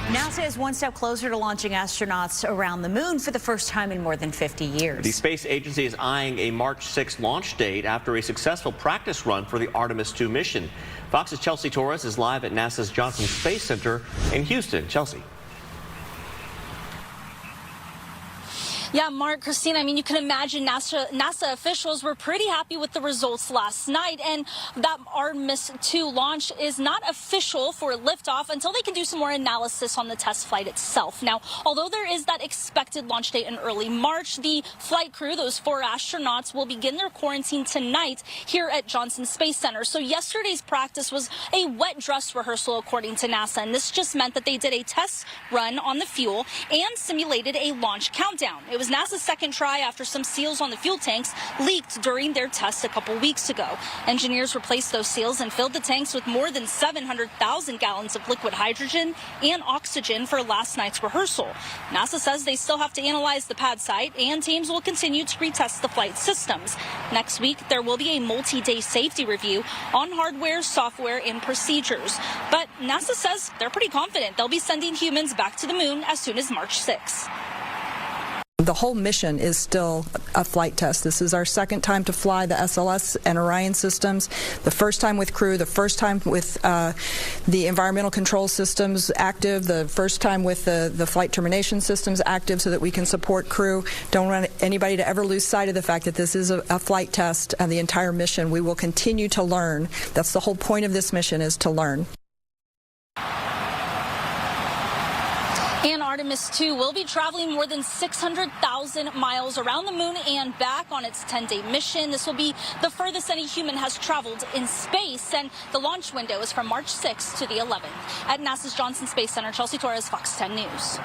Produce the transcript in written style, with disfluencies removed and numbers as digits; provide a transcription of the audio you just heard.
NASA is one step closer to launching astronauts around the moon for the first time in more than 50 years. The space agency is eyeing a March 6th launch date after a successful practice run for the Artemis II mission. Fox's Chelsea Torres is live at NASA's Johnson Space Center in Houston. Chelsea. Yeah, Mark, Christina, I mean, you can imagine NASA officials were pretty happy with the results last night, and that Artemis II launch is not official for liftoff until they can do some more analysis on the test flight itself. Now, although there is that expected launch date in early March, the flight crew, those 4 astronauts, will begin their quarantine tonight here at Johnson Space Center. So yesterday's practice was a wet dress rehearsal, according to NASA, and this just meant that they did a test run on the fuel and simulated a launch countdown. It was NASA's second try after some seals on the fuel tanks leaked during their tests a couple weeks ago. Engineers replaced those seals and filled the tanks with more than 700,000 gallons of liquid hydrogen and oxygen for last night's rehearsal. NASA says they still have to analyze the pad site, and teams will continue to retest the flight systems. Next week, there will be a multi-day safety review on hardware, software, and procedures. But NASA says they're pretty confident they'll be sending humans back to the moon as soon as March 6th. The whole mission is still a flight test. This is our second time to fly the SLS and Orion systems, the first time with crew, the first time with the environmental control systems active, the first time with the flight termination systems active so that we can support crew. Don't want anybody to ever lose sight of the fact that this is a flight test and the entire mission. We will continue to learn. That's the whole point of this mission, is to learn. And Artemis II will be traveling more than 600,000 miles around the moon and back on its 10-day mission. This will be the furthest any human has traveled in space, and the launch window is from March 6th to the 11th. At NASA's Johnson Space Center, Chelsea Torres, Fox 10 News.